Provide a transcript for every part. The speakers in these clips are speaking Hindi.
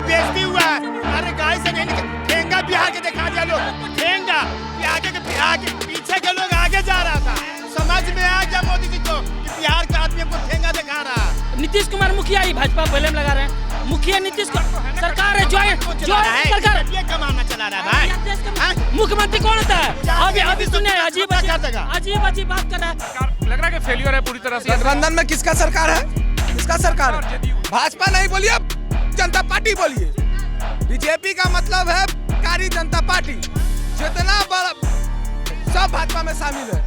बेइज्जती हुआ है। अरे गाय से नहीं निकल, ठेंगा बिहार के दिखा दिया लोग, ठेंगा आगे पीछे के लोग आगे जा रहा था। समझ में आ गया मोदी जी को कि बिहार का आदमी को ठेंगा दिखा रहा है। नीतीश कुमार मुखिया ही भाजपा पहले में लगा रहे हैं। मुखिया नीतीश सरकार है, जो सरकार ये कमाना चला रहा है भाई। मुख्यमंत्री कौन होता है? अभी सुनिए, अजीब बात कर रहा है। लग रहा है कि फेलियर है पूरी तरह से। गठबंधन में किसका सरकार है? किसका सरकार है? भाजपा नहीं बोलिए, जनता पार्टी बोलिए। बीजेपी का मतलब है कारी जनता पार्टी, जितना बड़ा सब भाजपा में शामिल है।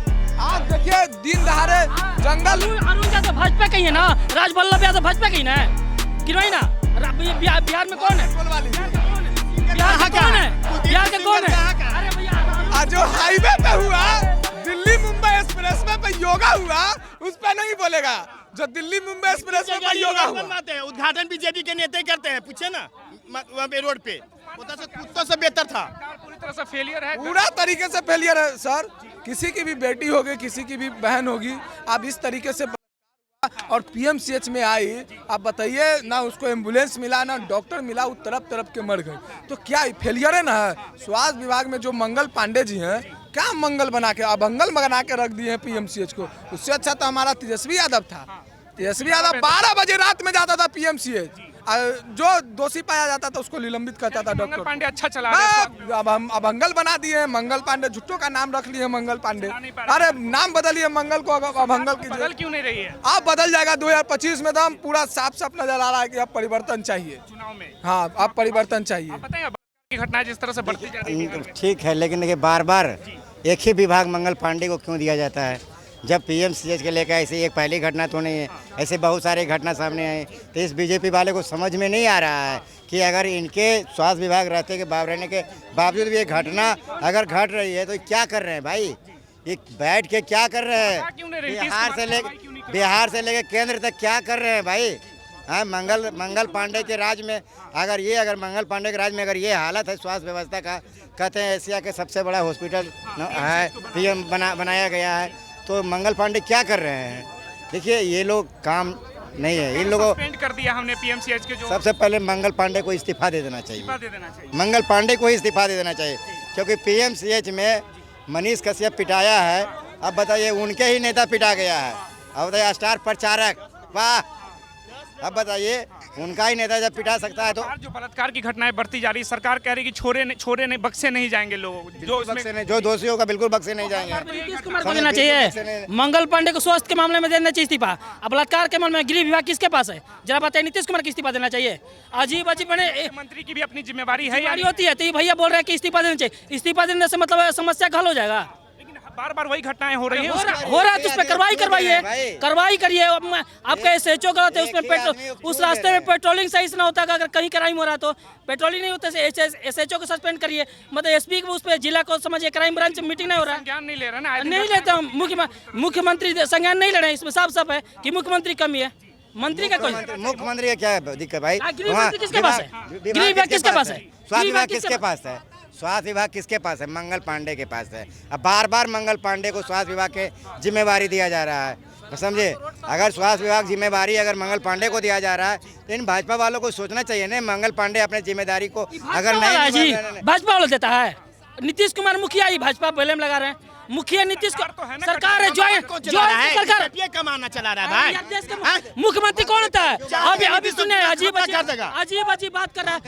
आप देखिए दिन दहाड़े जंगल। अरुण यादव भाजपा का ही है ना, राजवल्लभ यादव भाजपा का ही ना, कि नहीं ना? बिहार में कौन है? बिहार का कौन है? अरे भैया, जो हाईवे पे हुआ, दिल्ली मुंबई एक्सप्रेस वे पे योगा हुआ, उस पे नहीं बोलेगा। जो दिल्ली मुंबई एक्सप्रेस वे पे योगा हुआ, उद्घाटन बीजेपी के नेता करते हैं, पूछे ना वहाँ पे रोड पे, कुत्तों से बेहतर था। पूरी तरह से फेलियर है, पूरा तरीके से फेलियर है सर। किसी की भी बेटी होगी, किसी की भी बहन होगी, आप इस तरीके से और पीएमसीएच में आई, आप बताइए ना, उसको एम्बुलेंस मिला ना डॉक्टर मिला, वो तरफ के मर गए। तो क्या फेलियर है ना? स्वास्थ्य विभाग में जो मंगल पांडे जी हैं, क्या मंगल बना के अभंगल बना के रख दिए हैं पीएमसीएच को। उससे अच्छा तो हमारा तेजस्वी यादव था। तेजस्वी यादव 12 बजे रात में जाता था पीएमसीएच, जो दोषी पाया जाता था उसको निलंबित करता था डॉक्टर। मंगल पांडे अच्छा चला रहे हैं। अब हम अभंगल बना दिए हैं मंगल पांडे, झुट्टो का नाम रख लिए मंगल पांडे। अरे नाम बदलिए, मंगल को अभंगल कीजिए। बदल क्यों नहीं रही है? आप बदल जाएगा 2025 में, तो हम पूरा साफ नजर आ रहा है कि अब परिवर्तन चाहिए चुनाव में। हाँ, अब परिवर्तन चाहिए। बताइए की घटना जिस तरह से बढ़ती जा रही है। ठीक है, लेकिन देखिए बार बार एक ही विभाग मंगल पांडे को क्यों दिया जाता है? जब पीएमसीएच के लेकर ऐसी एक पहली घटना तो नहीं है, ऐसे बहुत सारे घटना सामने आए। तो इस बीजेपी वाले को समझ में नहीं आ रहा है कि अगर इनके स्वास्थ्य विभाग रहने के बावजूद भी ये घटना अगर घट रही है तो क्या कर रहे हैं भाई? ये बैठ के क्या कर रहे हैं? बिहार से लेकर केंद्र तक क्या कर रहे हैं भाई? हाँ, मंगल पांडे के राज में अगर मंगल पांडे के राज में अगर ये हालत है स्वास्थ्य व्यवस्था का, कहते हैं एशिया के सबसे बड़ा हॉस्पिटल है पीएम बनाया गया है, तो मंगल पांडे क्या कर रहे हैं? देखिए ये लोग काम नहीं है इन लोगों सस्पेंड कर दिया हमने पीएमसीएच के। जो सबसे पहले मंगल पांडे को इस्तीफा दे देना चाहिए। मंगल पांडे को ही इस्तीफा दे देना चाहिए, क्योंकि पीएमसीएच में मनीष कश्यप पिटाया है। अब बताइए उनके ही नेता पिटा गया है। अब बताइए स्टार प्रचारक, वाह। अब बताइए उनका ही नेता जब पिटा सकता है तो। जो बलात्कार की घटनाएं बढ़ती जा रही, सरकार कह रही कि छोरे नहीं बख्शे नहीं जाएंगे लोग, जो दोषी होगा बिल्कुल बख्शे नहीं जाएंगे। नीतीश कुमार को देना चाहिए, मंगल पांडे को स्वास्थ्य के मामले में देना चाहिए इस्तीफा। अब बलात्कार के मामले में गृह विभाग किसके पास है? जरा बताइए, नीतीश कुमार को इस्तीफा देना चाहिए। अजीब बने मंत्री की भी अपनी जिम्मेवारी है होती है, तो ये भैया बोल रहे हैं कि इस्तीफा देना चाहिए। इस्तीफा देने से मतलब समस्या का हल हो जाएगा। बार बार वही घटनाएं हो रही हैं। हो रहा है तो उस पर कार्रवाई करिए। आपका एसएचओ गलत है, उसमें उस रास्ते में पेट्रोलिंग सही से ना होता, अगर कहीं क्राइम हो रहा है तो पेट्रोलिंग नहीं होता, एसएचओ को सस्पेंड करिए। मतलब एसपी उस पर जिला को समझिए, क्राइम ब्रांच मीटिंग नहीं हो रहा है, संज्ञान नहीं ले रहा ना, नहीं लेते हम। मुख्यमंत्री संज्ञान नहीं ले रहे हैं, इसमें साफ है कि मुख्यमंत्री कमी है। मंत्री का कोई मुख्यमंत्री का क्या दिक्कत भाई? गृह मंत्री किसके पास है? गृह विभाग किसके पास है? स्वास्थ्य विभाग किसके पास है? स्वास्थ्य विभाग किसके पास है? मंगल पांडे के पास है। अब बार बार मंगल पांडे को स्वास्थ्य विभाग के जिम्मेवारी दिया जा रहा है, तो समझे। अगर स्वास्थ्य विभाग जिम्मेवारी अगर मंगल पांडे को दिया जा रहा है, तो इन भाजपा वालों को सोचना चाहिए ना, मंगल पांडे अपने जिम्मेदारी को अगर नहीं। भाजपा वालों देता है। नीतीश कुमार मुखिया ही भाजपा पहले में लगा रहे हैं। मुखिया नीतीश सरकार है, जो सरकार ये कमाना चला रहा है भाई। मुख्यमंत्री कौन होता है? अभी सुनिए, अजीब बात कर रहा है।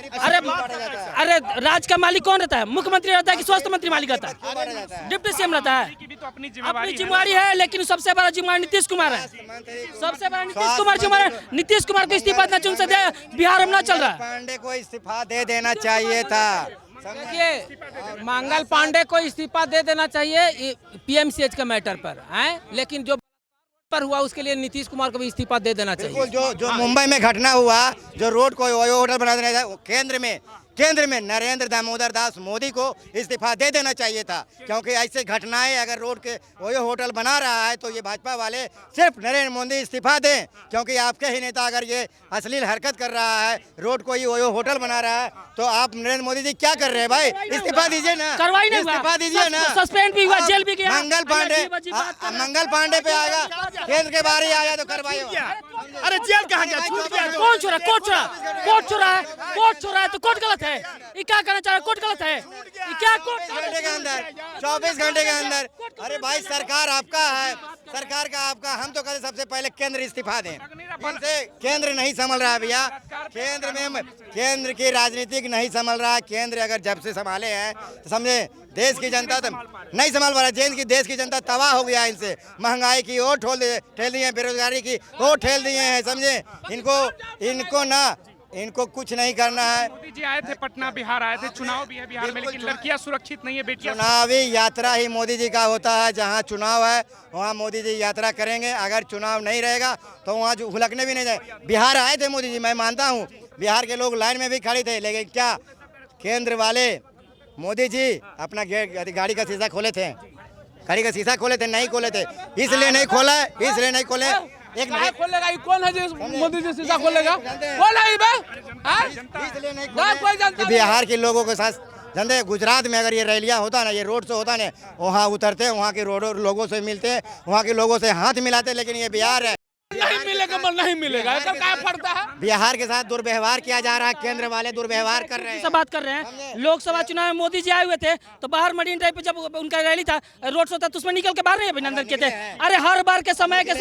अरे राज का मालिक कौन रहता है? मुख्यमंत्री रहता है कि स्वास्थ्य मंत्री मालिक रहता है? डिप्टी सीएम रहता है। अपनी जिम्मेवारी है, लेकिन सबसे बड़ा जिम्मेवारी नीतीश कुमार है। सबसे बड़ा नीतीश कुमार जिम्मेवारी। नीतीश कुमार को इस्तीफा देना चाहिए, उनसे बिहार में ना चल रहा है। पांडे को इस्तीफा दे देना चाहिए था। देखिए, मंगल पांडे को इस्तीफा दे देना चाहिए पीएमसीएच के मैटर पर है, लेकिन जो पर हुआ उसके लिए नीतीश कुमार को भी इस्तीफा दे देना चाहिए। बिल्कुल, जो मुंबई में घटना हुआ, जो रोड को ओयो होटल बना देना, केंद्र में नरेंद्र दामोदर दास मोदी को इस्तीफा दे देना चाहिए था, क्योंकि ऐसे घटनाएं अगर रोड के ओयो होटल बना रहा है तो ये भाजपा वाले सिर्फ नरेंद्र मोदी इस्तीफा दें, क्योंकि आपके ही नेता अगर ये अश्लील हरकत कर रहा है, रोड को ही ओयो होटल बना रहा है, तो आप नरेंद्र मोदी जी क्या कर रहे हैं भाई? इस्तीफा दीजिए ना, इस्तीफा दीजिए ना। सस्पेंड भी हुआ, जेल भी गया। मंगल पांडे पे आएगा, केंद्र के बारे आया तो कार्रवाई होगा। अरे जेल कहाँ गया, छूट गया तो। कौन छोड़ा? कोर्ट छोड़ा? कोर्ट छोड़ा है? कोर्ट छोड़ा है तो कोर्ट गलत है? ये क्या करना चाह रहा है? कोर्ट गलत है? ये क्या कोर्ट? घंटे के अंदर 24 घंटे के अंदर। अरे भाई सरकार आपका है, सरकार का आपका। हम तो कहते सबसे पहले केंद्र इस्तीफा दें, जिनसे केंद्र नहीं संभल रहा है भैया। केंद्र की राजनीतिक नहीं संभल रहा है। केंद्र अगर जब से संभाले हैं तो समझे देश की जनता तो नहीं संभाल पा रहा। देश की जनता तबाह हो गया इनसे। महंगाई की ओर ठेल दी है, बेरोजगारी की ओर ठेल दिए हैं, समझे। इनको कुछ नहीं करना है। मोदी जी आए थे पटना, बिहार आए थे, चुनाव भी है बिहार में, लेकिन लड़कियां सुरक्षित नहीं है, बेटियां। चुनावी यात्रा ही मोदी जी का होता है। जहाँ चुनाव है वहाँ मोदी जी यात्रा करेंगे। अगर चुनाव नहीं रहेगा तो वहाँ जो हुलकने भी नहीं जाए। बिहार आए थे मोदी जी, मैं मानता हूँ बिहार के लोग लाइन में भी खड़े थे, लेकिन क्या केंद्र वाले मोदी जी अपना गाड़ी का शीशा खोले थे? गाड़ी का शीशा खोले थे? नहीं खोले थे। इसलिए नहीं खोला, इसलिए नहीं खोले। एक नहीं खोलेगा, ये कौन है जो मोदी जी शीशा खोलेगा? कौन है इसलिए नहीं खोले। बिहार के लोगों के साथ जानते, गुजरात में अगर ये रैलियां होता ना, ये रोड शो होता ना, वहाँ उतरते, वहाँ के लोगों से मिलते, वहाँ के लोगों से हाथ मिलाते। लेकिन ये बिहार है, नहीं मिलेगा, नहीं मिलेगा। क्या पड़ता है? बिहार के साथ दुर्व्यवहार किया जा रहा है। केंद्र वाले दुर्व्यवहार कर रहे हैं। से बात कर रहे हैं। लोकसभा चुनाव में मोदी जी आए हुए थे तो बाहर मरीन ड्राइव पे जब उनका रैली था, रोड शो था, तो उसमें निकल के बाहर नहीं अभिनंदन किए थे। अरे हर बार के समय के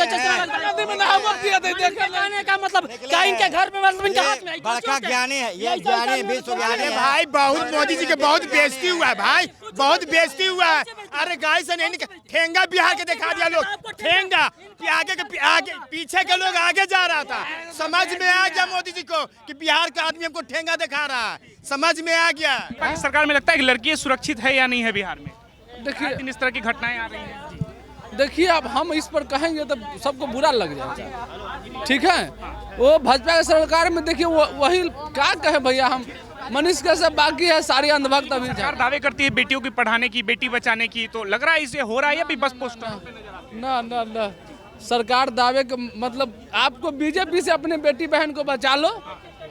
कहने का मतलब क्या इनके घर में, मतलब इनके हाथ में बड़का ज्ञानी है ये, ज्ञानी विश्व ज्ञानी है। भाई बहुत मोदी जी के बहुत बेइज्जती हुआ है भाई, बहुत बेइज्जती हुआ है। अरे गाय से नहीं निकल, ठेंगा बिहार के दिखा दिया लोग। ठेंगा आगे पीछे के लोग आगे जा रहा था। समझ में आ गया मोदी जी को कि बिहार का आदमी हमको ठेंगा दिखा रहा है। समझ में आ गया। सरकार में लगता है कि लड़कियां सुरक्षित है या नहीं है बिहार में? देखिए, इस तरह की घटनाएं आ रही हैं। देखिए अब हम इस पर कहेंगे तो सबको बुरा लग जाएगा, ठीक है। वो भाजपा की सरकार में देखिए वही क्या कहे भैया, हम मनीष का सब बाकी है, सारी अंधभक्त अभी सरकार दावे करती है बेटियों की पढ़ाने की, बेटी बचाने की, तो लग रहा है इसे हो रहा है या भी बस पोस्टर? ना सरकार दावे के मतलब आपको बीजेपी से अपने बेटी बहन को बचा लो,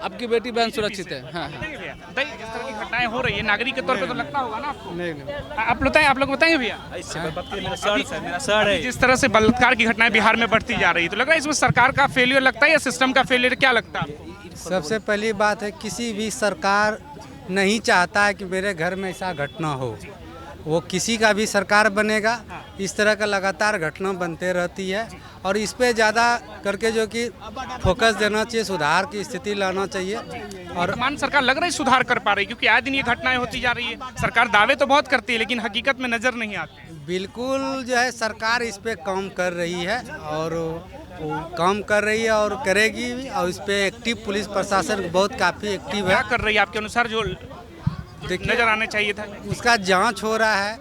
आपकी बेटी बहन सुरक्षित है। हाँ। जिस तरह की घटनाएं हो रही है नागरिक के तौर पे तो लगता होगा ना आपको? नहीं। आप लोग बताएंगे भैया। जिस तरह से बलात्कार की घटनाएं बिहार में बढ़ती जा रही है, तो लग रहा है इसमें सरकार का फेलियर लगता है या सिस्टम का फेलियर, क्या लगता है? सबसे पहली बात है, किसी भी सरकार नहीं चाहता है कि मेरे घर में ऐसा घटना हो। वो किसी का भी सरकार बनेगा, इस तरह का लगातार घटना बनते रहती है। और इस पे ज़्यादा करके जो कि फोकस देना चाहिए, सुधार की स्थिति लाना चाहिए। और मान सरकार लग रहा है सुधार कर पा रही, क्योंकि आए दिन ये घटनाएं होती जा रही है। सरकार दावे तो बहुत करती है लेकिन हकीकत में नजर नहीं आते। बिल्कुल जो है सरकार इस पे काम कर रही है और काम कर रही है और करेगी भी। और इस पे एक्टिव पुलिस प्रशासन बहुत काफ़ी एक्टिव है। क्या कर रही है आपके अनुसार जो नजर आना चाहिए था? उसका जांच हो रहा है,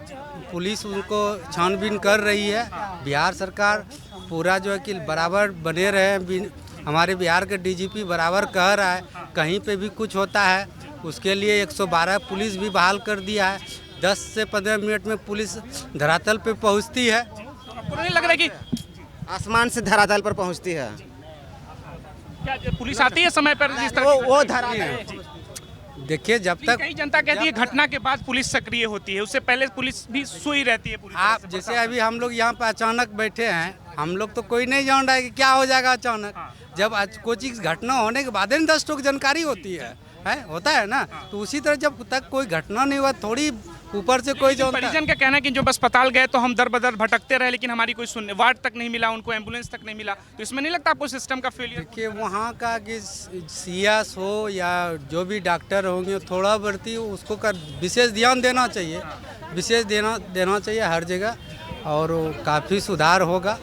पुलिस उनको छानबीन कर रही है। बिहार सरकार पूरा जो है कि बराबर बने रहे। हमारे बिहार के डीजीपी बराबर कह रहा है कहीं पे भी कुछ होता है उसके लिए 112 पुलिस भी बहाल कर दिया है। 10 से 15 मिनट में पुलिस धरातल पे पहुंचती है। आपको नहीं लग रहा है कि आसमान से धरातल पर पहुंचती है? क्या पुलिस आती है समय पर? जिस तरह वो धरातल देखिए, जब तक कई जनता कहती है घटना के बाद पुलिस सक्रिय होती है, उससे पहले पुलिस भी सोई रहती है। पुलिस आप जैसे अभी हम लोग यहाँ पे अचानक बैठे हैं, हम लोग तो कोई नहीं जान रहा है कि क्या हो जाएगा अचानक। जब आज कोई घटना होने के बाद 10 लोग जानकारी होती है होता है ना। तो उसी तरह जब तक कोई घटना नहीं हुआ, थोड़ी ऊपर से कोई जानता है। परिजन का कहना है कि जब अस्पताल गए तो हम दर बदर भटकते रहे, लेकिन हमारी कोई सुनने वार्ड तक नहीं मिला, उनको एम्बुलेंस तक नहीं मिला। तो इसमें नहीं लगता आपको सिस्टम का फेलियर? देखिए, वहाँ का कि सीएस हो या जो भी डॉक्टर होंगे, थोड़ा बढ़ती उसको विशेष ध्यान देना चाहिए, विशेष देना चाहिए हर जगह, और काफ़ी सुधार होगा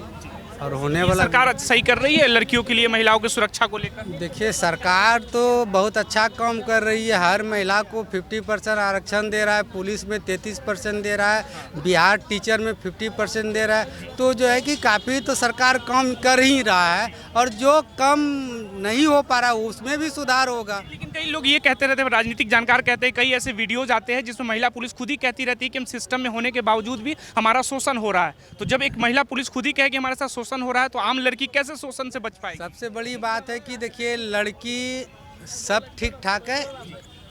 और होने वाला। सरकार सही कर रही है लड़कियों के लिए, महिलाओं की सुरक्षा को लेकर? देखिए, सरकार तो बहुत अच्छा काम कर रही है। हर महिला को 50% आरक्षण दे रहा है, पुलिस में 33% दे रहा है, बिहार टीचर में 50% दे रहा है। तो जो है कि काफ़ी तो सरकार काम कर ही रहा है, और जो कम नहीं हो पा रहा उसमें भी सुधार होगा। लेकिन कई लोग ये कहते रहते हैं, राजनीतिक जानकार कहते हैं, कई ऐसे वीडियोज आते हैं जिसमें महिला पुलिस खुद ही कहती रहती है कि हम सिस्टम में होने के बावजूद भी हमारा शोषण हो रहा है। तो जब एक महिला पुलिस खुद ही कहे कि हमारे साथ शोषण हो रहा है, तो आम लड़की कैसे शोषण से बच पाएगी? सबसे बड़ी बात है कि देखिए, लड़की सब ठीक ठाक है।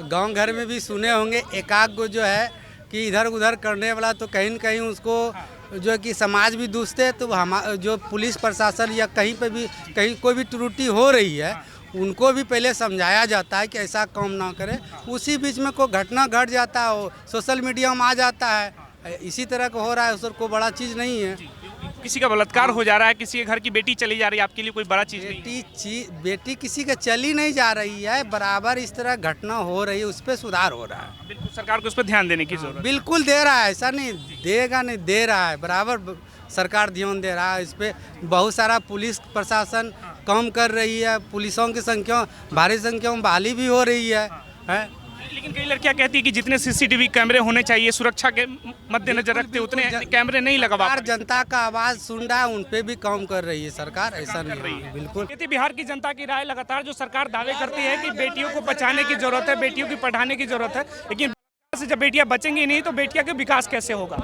गांव घर में भी सुने होंगे एकाक गो जो है कि इधर उधर करने वाला, तो कहीं न कहीं उसको जो है कि समाज भी दूसते हैं, तो हम जो पुलिस प्रशासन या कहीं पे भी कहीं कोई भी त्रुटि हो रही है उनको भी पहले समझाया जाता है कि ऐसा काम ना करें। उसी बीच में कोई घटना घट जाता है, सोशल मीडिया में आ जाता है, इसी तरह का हो रहा है, उसको बड़ा चीज़ नहीं है। किसी का बलात्कार हो जा रहा है, किसी के घर की बेटी चली जा रही है, आपके लिए कोई बड़ा चीज़ नहीं? बेटी किसी का चली नहीं जा रही है, बराबर इस तरह घटना हो रही है, उस पर सुधार हो रहा है। बिल्कुल सरकार को उस पर ध्यान देने की जरूरत है। बिल्कुल दे रहा है, ऐसा नहीं देगा, नहीं दे रहा है, बराबर सरकार ध्यान दे रहा है इस पे। बहुत सारा पुलिस प्रशासन काम कर रही है, पुलिसों की संख्या भारी संख्या में बहाली भी हो रही है। लेकिन कई लड़कियां कहती है कि जितने सीसीटीवी कैमरे होने चाहिए सुरक्षा के मद्देनजर रखते उतने कैमरे नहीं लगवा पा रही। जनता का आवाज़ सुन रहा है, उन पे भी काम कर रही है सरकार, ऐसा नहीं रही है। बिल्कुल बिहार की जनता की राय लगातार जो सरकार दावे करती है कि बेटियों को बचाने की जरूरत है, बेटियों की पढ़ाने की जरूरत है, लेकिन से जब बेटियां बचेंगी नहीं तो बेटियां का विकास कैसे होगा?